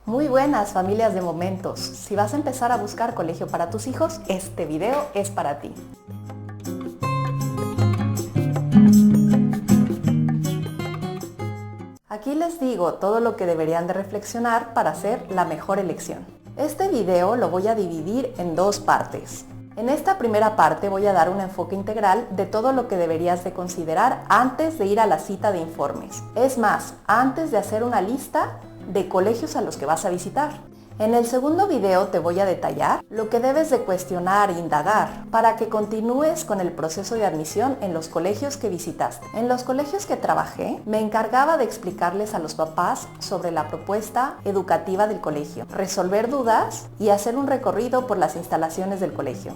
Muy buenas familias de momentos. Si vas a empezar a buscar colegio para tus hijos, este video es para ti. Aquí les digo todo lo que deberían de reflexionar para hacer la mejor elección. Este video lo voy a dividir en dos partes. En esta primera parte voy a dar un enfoque integral de todo lo que deberías de considerar antes de ir a la cita de informes. Es más, antes de hacer una lista de colegios a los que vas a visitar. En el segundo video te voy a detallar lo que debes de cuestionar e indagar para que continúes con el proceso de admisión en los colegios que visitaste. En los colegios que trabajé, me encargaba de explicarles a los papás sobre la propuesta educativa del colegio, resolver dudas y hacer un recorrido por las instalaciones del colegio.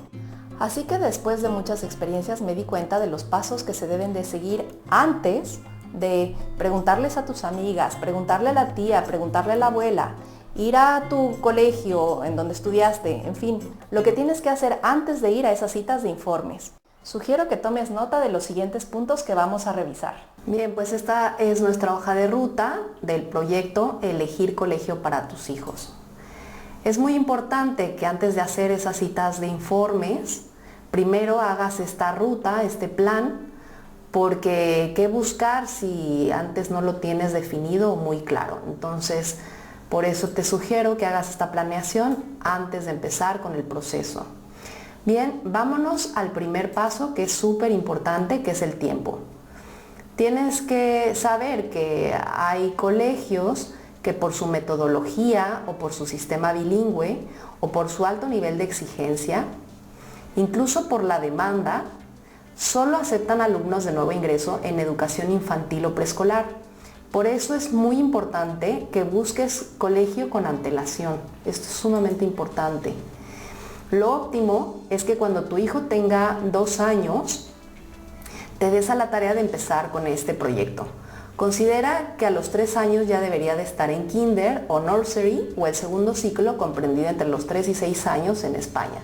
Así que después de muchas experiencias me di cuenta de los pasos que se deben de seguir antes de preguntarles a tus amigas, preguntarle a la tía, preguntarle a la abuela, ir a tu colegio en donde estudiaste, en fin, lo que tienes que hacer antes de ir a esas citas de informes. Sugiero que tomes nota de los siguientes puntos que vamos a revisar. Bien, pues esta es nuestra hoja de ruta del proyecto Elegir Colegio para tus hijos. Es muy importante que antes de hacer esas citas de informes, primero hagas esta ruta, este plan, porque ¿qué buscar si antes no lo tienes definido o muy claro? Entonces, por eso te sugiero que hagas esta planeación antes de empezar con el proceso. Bien, vámonos al primer paso que es súper importante, que es el tiempo. Tienes que saber que hay colegios que por su metodología o por su sistema bilingüe o por su alto nivel de exigencia, incluso por la demanda, solo aceptan alumnos de nuevo ingreso en educación infantil o preescolar. Por eso es muy importante que busques colegio con antelación. Esto es sumamente importante. Lo óptimo es que cuando tu hijo tenga 2 años, te des a la tarea de empezar con este proyecto. Considera que a los 3 años ya debería de estar en kinder o nursery o el segundo ciclo comprendido entre los 3 y 6 años en España.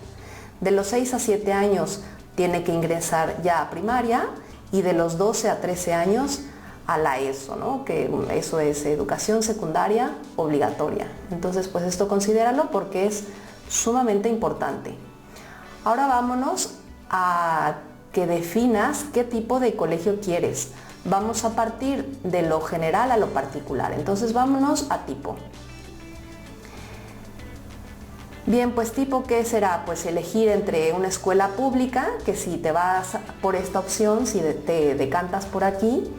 De los 6 a 7 años tiene que ingresar ya a primaria y de los 12 a 13 años a la ESO, ¿no? Que eso es educación secundaria obligatoria. Entonces, pues esto considéralo porque es sumamente importante. Ahora vámonos a que definas qué tipo de colegio quieres. Vamos a partir de lo general a lo particular. Entonces, vámonos a tipo. Bien, pues tipo, ¿qué será? Pues elegir entre una escuela pública, que si te vas por esta opción, si te decantas por aquí,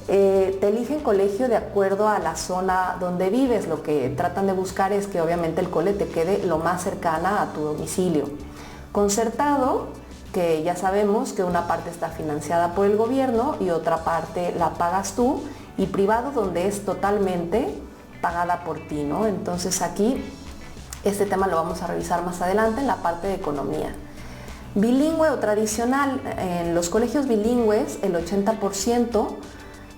te eligen colegio de acuerdo a la zona donde vives. Lo que tratan de buscar es que obviamente el cole te quede lo más cercana a tu domicilio. Concertado, que ya sabemos que una parte está financiada por el gobierno y otra parte la pagas tú, y privado, donde es totalmente pagada por ti, ¿no? Entonces aquí este tema lo vamos a revisar más adelante en la parte de economía. Bilingüe o tradicional. En los colegios bilingües el 80%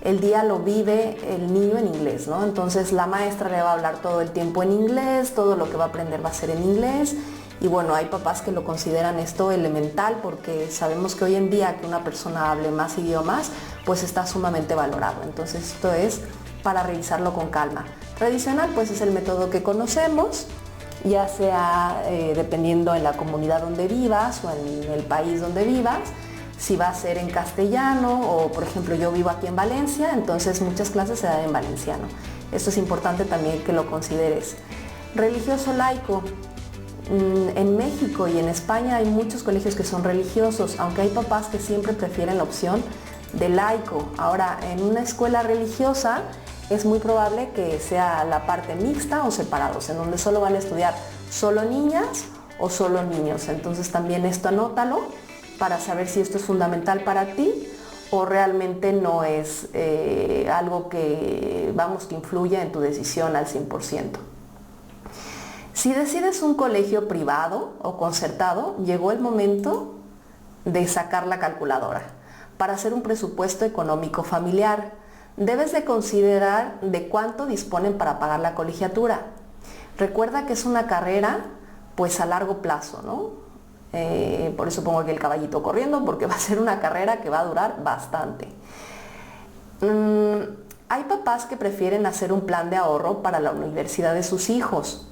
el día lo vive el niño en inglés, ¿no? Entonces la maestra le va a hablar todo el tiempo en inglés, todo lo que va a aprender va a ser en inglés. Y bueno, hay papás que lo consideran esto elemental porque sabemos que hoy en día que una persona hable más idiomas pues está sumamente valorado. Entonces esto es para revisarlo con calma. Tradicional pues es el método que conocemos, ya sea dependiendo en la comunidad donde vivas o en el país donde vivas, si va a ser en castellano o, por ejemplo, yo vivo aquí en Valencia, entonces muchas clases se dan en valenciano. Esto es importante también que lo consideres. Religioso laico. En México y en España hay muchos colegios que son religiosos, aunque hay papás que siempre prefieren la opción de laico. Ahora, en una escuela religiosa es muy probable que sea la parte mixta o separados, en donde solo van a estudiar solo niñas o solo niños. Entonces también esto anótalo para saber si esto es fundamental para ti o realmente no es algo que influya en tu decisión al 100%. Si decides un colegio privado o concertado, llegó el momento de sacar la calculadora para hacer un presupuesto económico familiar. Debes de considerar de cuánto disponen para pagar la colegiatura. Recuerda que es una carrera pues a largo plazo, ¿no? Por eso pongo aquí el caballito corriendo, porque va a ser una carrera que va a durar bastante. Hay papás que prefieren hacer un plan de ahorro para la universidad de sus hijos.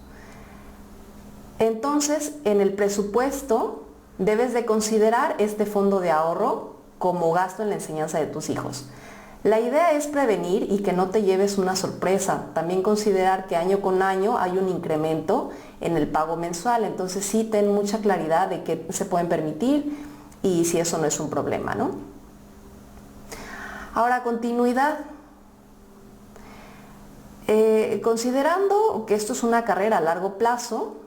Entonces, en el presupuesto debes de considerar este fondo de ahorro como gasto en la enseñanza de tus hijos. La idea es prevenir y que no te lleves una sorpresa. También considerar que año con año hay un incremento en el pago mensual. Entonces sí ten mucha claridad de qué se pueden permitir y si eso no es un problema, ¿no? Ahora, continuidad. Considerando que esto es una carrera a largo plazo,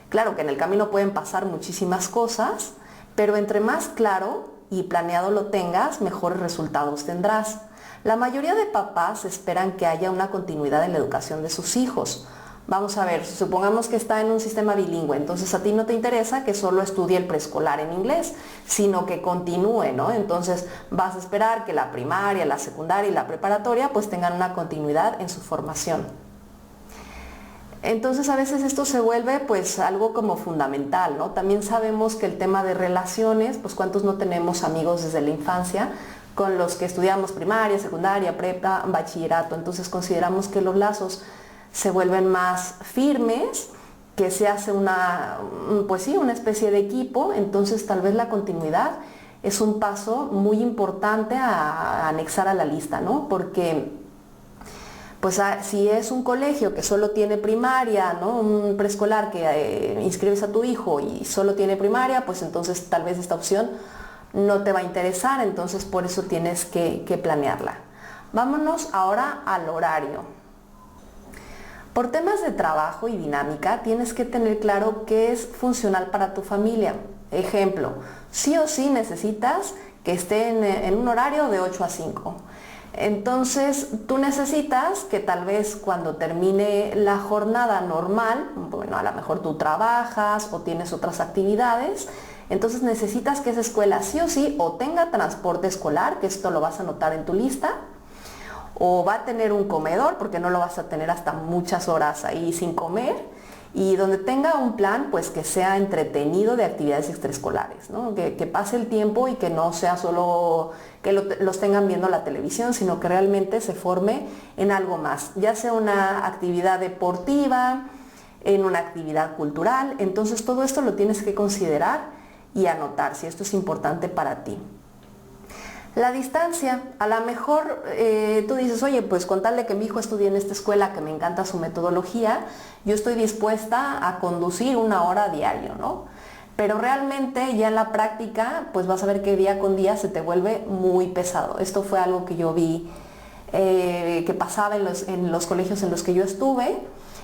claro que en el camino pueden pasar muchísimas cosas, pero entre más claro y planeado lo tengas, mejores resultados tendrás. La mayoría de papás esperan que haya una continuidad en la educación de sus hijos. Vamos a ver, supongamos que está en un sistema bilingüe, entonces a ti no te interesa que solo estudie el preescolar en inglés, sino que continúe, ¿no? Entonces vas a esperar que la primaria, la secundaria y la preparatoria pues tengan una continuidad en su formación. Entonces a veces esto se vuelve pues algo como fundamental, ¿no? También sabemos que el tema de relaciones, pues cuántos no tenemos amigos desde la infancia con los que estudiamos primaria, secundaria, prepa, bachillerato. Entonces consideramos que los lazos se vuelven más firmes, que se hace una especie de equipo. Entonces tal vez la continuidad es un paso muy importante a anexar a la lista, ¿no? Porque pues si es un colegio que solo tiene primaria, ¿no? Un preescolar que inscribes a tu hijo y solo tiene primaria, pues entonces tal vez esta opción no te va a interesar, entonces por eso tienes que planearla. Vámonos ahora al horario. Por temas de trabajo y dinámica, tienes que tener claro qué es funcional para tu familia. Ejemplo, sí o sí necesitas que esté en un horario de 8 a 5. Entonces, tú necesitas que tal vez cuando termine la jornada normal, bueno, a lo mejor tú trabajas o tienes otras actividades, entonces necesitas que esa escuela sí o sí o tenga transporte escolar, que esto lo vas a anotar en tu lista, o va a tener un comedor, porque no lo vas a tener hasta muchas horas ahí sin comer, y donde tenga un plan pues que sea entretenido de actividades extraescolares, ¿no? Que pase el tiempo y que no sea solo que los tengan viendo la televisión, sino que realmente se forme en algo más, ya sea una actividad deportiva, en una actividad cultural. Entonces todo esto lo tienes que considerar y anotar si esto es importante para ti. La distancia, a lo mejor tú dices, oye, pues con tal de que mi hijo estudie en esta escuela, que me encanta su metodología, yo estoy dispuesta a conducir 1 hora diario, ¿no? Pero realmente ya en la práctica, pues vas a ver que día con día se te vuelve muy pesado. Esto fue algo que yo vi que pasaba en los colegios en los que yo estuve.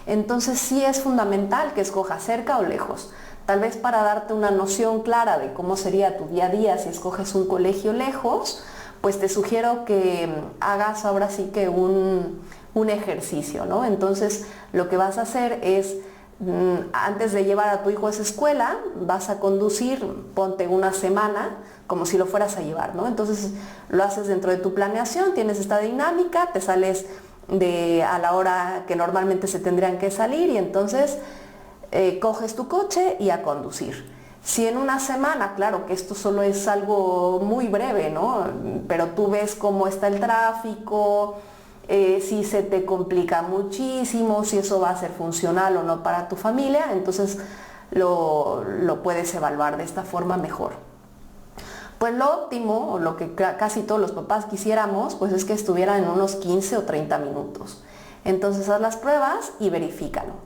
Entonces sí es fundamental que escojas cerca o lejos. Tal vez para darte una noción clara de cómo sería tu día a día si escoges un colegio lejos, pues te sugiero que hagas ahora sí que un ejercicio, ¿no? Entonces lo que vas a hacer es, antes de llevar a tu hijo a esa escuela, vas a conducir, ponte una semana, como si lo fueras a llevar, ¿no? Entonces lo haces dentro de tu planeación, tienes esta dinámica, te sales a la hora que normalmente se tendrían que salir y entonces coges tu coche y a conducir. Si en una semana, claro que esto solo es algo muy breve, ¿no? Pero tú ves cómo está el tráfico, si se te complica muchísimo, si eso va a ser funcional o no para tu familia, entonces lo puedes evaluar de esta forma mejor. Pues lo óptimo, o lo que casi todos los papás quisiéramos, pues es que estuvieran en unos 15 o 30 minutos. Entonces haz las pruebas y verifícalo.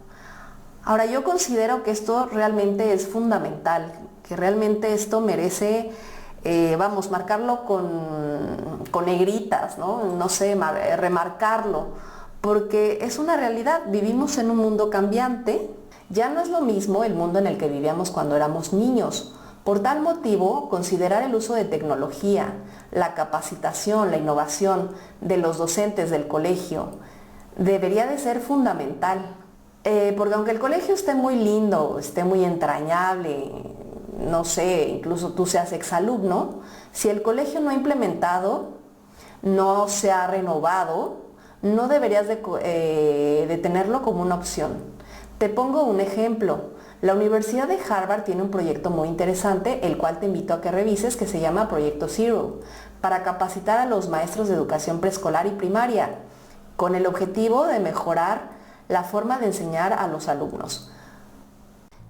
Ahora yo considero que esto realmente es fundamental, que realmente esto merece, marcarlo con negritas, ¿no? No sé, remarcarlo, porque es una realidad, vivimos en un mundo cambiante, ya no es lo mismo el mundo en el que vivíamos cuando éramos niños. Por tal motivo, considerar el uso de tecnología, la capacitación, la innovación de los docentes del colegio debería de ser fundamental. Porque aunque el colegio esté muy lindo, esté muy entrañable, no sé, incluso tú seas exalumno, si el colegio no ha implementado, no se ha renovado, no deberías de tenerlo como una opción. Te pongo un ejemplo. La Universidad de Harvard tiene un proyecto muy interesante, el cual te invito a que revises, que se llama Proyecto Zero. para capacitar a los maestros de educación preescolar y primaria, con el objetivo de mejorar la forma de enseñar a los alumnos.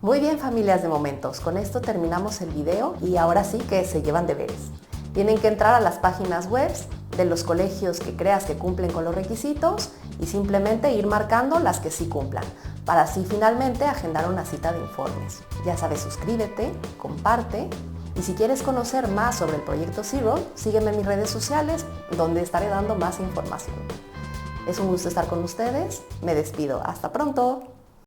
Muy bien, familias de momentos, con esto terminamos el video y ahora sí que se llevan deberes. Tienen que entrar a las páginas web de los colegios que creas que cumplen con los requisitos y simplemente ir marcando las que sí cumplan, para así finalmente agendar una cita de informes. Ya sabes, suscríbete, comparte y si quieres conocer más sobre el Proyecto Zero, sígueme en mis redes sociales donde estaré dando más información. Es un gusto estar con ustedes, me despido, hasta pronto.